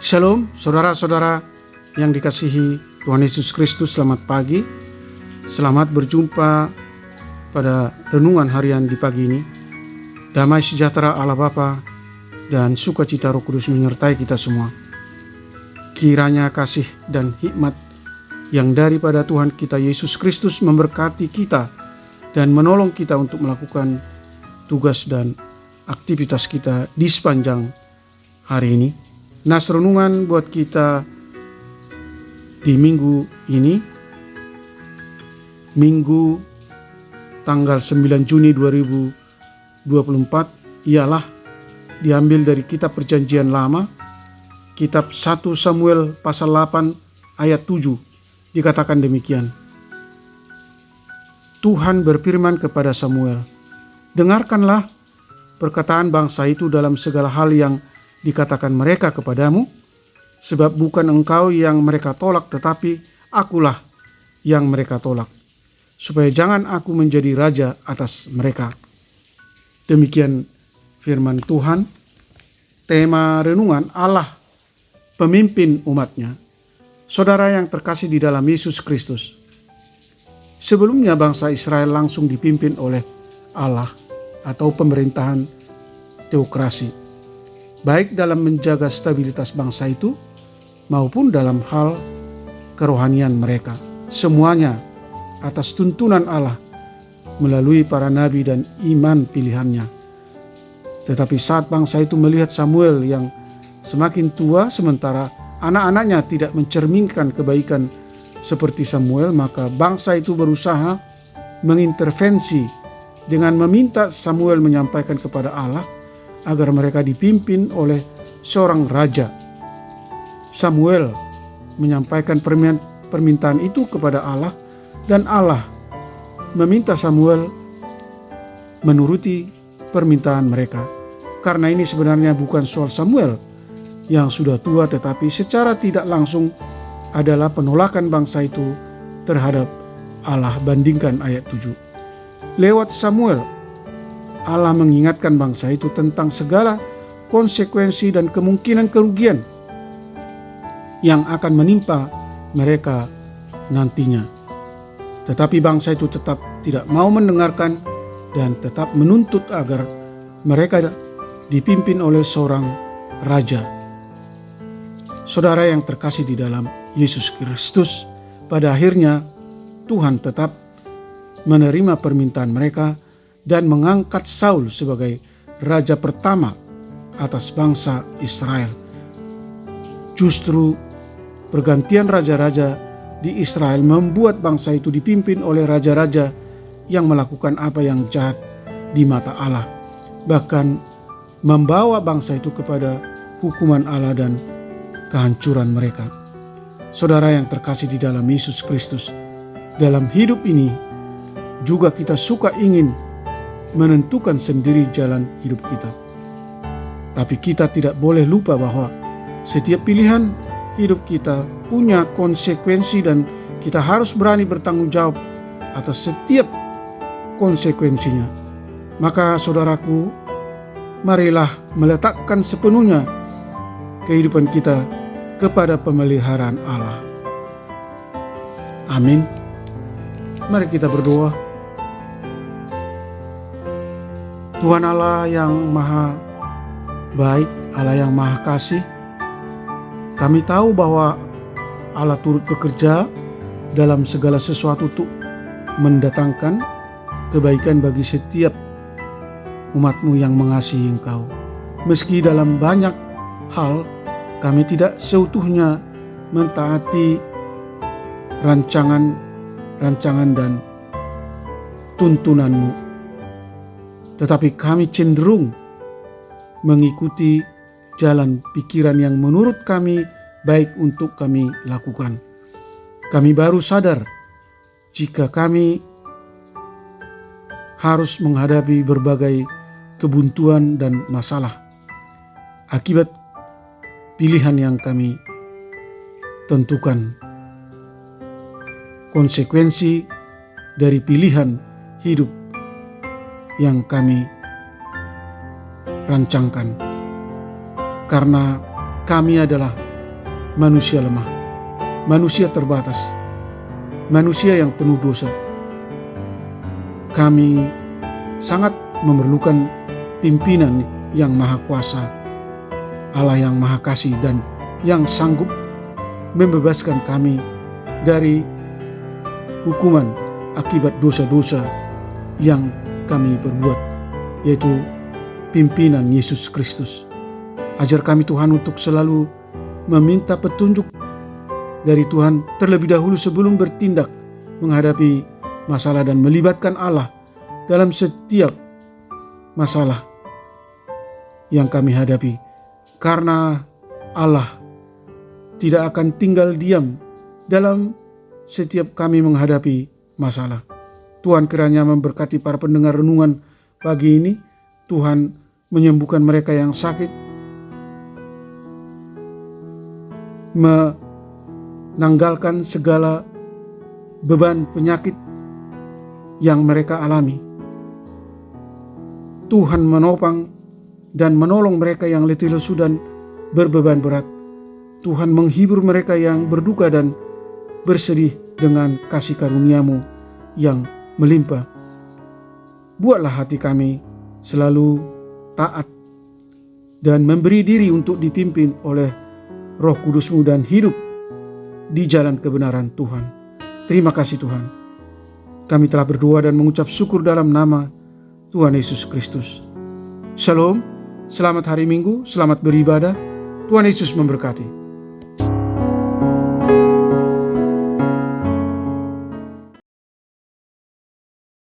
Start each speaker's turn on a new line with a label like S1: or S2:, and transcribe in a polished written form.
S1: Shalom saudara-saudara yang dikasihi Tuhan Yesus Kristus, selamat pagi. Selamat berjumpa pada renungan harian di pagi ini. Damai sejahtera Allah Bapa dan sukacita Roh Kudus menyertai kita semua. Kiranya kasih dan hikmat yang daripada Tuhan kita Yesus Kristus memberkati kita dan menolong kita untuk melakukan tugas dan aktivitas kita di sepanjang hari ini. Nas renungan buat kita di minggu ini, Minggu tanggal 9 Juni 2024, ialah diambil dari kitab Perjanjian Lama, kitab 1 Samuel pasal 8 ayat 7. Dikatakan demikian. Tuhan berfirman kepada Samuel, "Dengarkanlah perkataan bangsa itu dalam segala hal yang dikatakan mereka kepadamu, sebab bukan engkau yang mereka tolak, tetapi akulah yang mereka tolak, supaya jangan aku menjadi raja atas mereka." Demikian firman Tuhan. Tema renungan, Allah pemimpin umatnya. Saudara yang terkasih di dalam Yesus Kristus, sebelumnya bangsa Israel langsung dipimpin oleh Allah atau pemerintahan teokrasi, baik dalam menjaga stabilitas bangsa itu maupun dalam hal kerohanian mereka. Semuanya atas tuntunan Allah melalui para nabi dan iman pilihannya. Tetapi saat bangsa itu melihat Samuel yang semakin tua sementara anak-anaknya tidak mencerminkan kebaikan seperti Samuel, maka bangsa itu berusaha mengintervensi dengan meminta Samuel menyampaikan kepada Allah agar mereka dipimpin oleh seorang raja. Samuel menyampaikan permintaan itu kepada Allah, dan Allah meminta Samuel menuruti permintaan mereka. Karena ini sebenarnya bukan soal Samuel yang sudah tua, tetapi secara tidak langsung adalah penolakan bangsa itu terhadap Allah. Bandingkan ayat 7. Lewat Samuel, Allah mengingatkan bangsa itu tentang segala konsekuensi dan kemungkinan kerugian yang akan menimpa mereka nantinya. Tetapi bangsa itu tetap tidak mau mendengarkan dan tetap menuntut agar mereka dipimpin oleh seorang raja. Saudara yang terkasih di dalam Yesus Kristus, pada akhirnya Tuhan tetap menerima permintaan mereka dan mengangkat Saul sebagai raja pertama atas bangsa Israel. Justru pergantian raja-raja di Israel membuat bangsa itu dipimpin oleh raja-raja yang melakukan apa yang jahat di mata Allah, bahkan membawa bangsa itu kepada hukuman Allah dan kehancuran mereka. Saudara yang terkasih di dalam Yesus Kristus, dalam hidup ini juga kita suka ingin menentukan sendiri jalan hidup kita. Tapi kita tidak boleh lupa bahwa setiap pilihan hidup kita punya konsekuensi dan kita harus berani bertanggung jawab atas setiap konsekuensinya. Maka saudaraku, marilah meletakkan sepenuhnya kehidupan kita kepada pemeliharaan Allah. Amin. Mari kita berdoa. Tuhan Allah yang maha baik, Allah yang maha kasih, kami tahu bahwa Allah turut bekerja dalam segala sesuatu untuk mendatangkan kebaikan bagi setiap umat-Mu yang mengasihi Engkau. Meski dalam banyak hal kami tidak seutuhnya mentaati rancangan dan tuntunan-Mu, tetapi kami cenderung mengikuti jalan pikiran yang menurut kami baik untuk kami lakukan. Kami baru sadar jika kami harus menghadapi berbagai kebuntuan dan masalah akibat pilihan yang kami tentukan. Konsekuensi dari pilihan hidup yang kami rancangkan. Karena kami adalah manusia lemah, manusia terbatas, manusia yang penuh dosa. Kami sangat memerlukan pimpinan yang maha kuasa, Allah yang maha kasih dan yang sanggup membebaskan kami dari hukuman akibat dosa-dosa yang kami perbuat, yaitu pimpinan Yesus Kristus. Ajar kami Tuhan untuk selalu meminta petunjuk dari Tuhan terlebih dahulu sebelum bertindak menghadapi masalah dan melibatkan Allah dalam setiap masalah yang kami hadapi. Karena Allah tidak akan tinggal diam dalam setiap kami menghadapi masalah. Tuhan kiranya memberkati para pendengar renungan pagi ini. Tuhan menyembuhkan mereka yang sakit, menanggalkan segala beban penyakit yang mereka alami. Tuhan menopang dan menolong mereka yang letih lesu dan berbeban berat. Tuhan menghibur mereka yang berduka dan bersedih dengan kasih karunia-Mu yang melimpah. Buatlah hati kami selalu taat dan memberi diri untuk dipimpin oleh Roh Kudus-Mu dan hidup di jalan kebenaran Tuhan. Terima kasih Tuhan. Kami telah berdoa dan mengucap syukur dalam nama Tuhan Yesus Kristus. Shalom, selamat hari Minggu, selamat beribadah. Tuhan Yesus memberkati.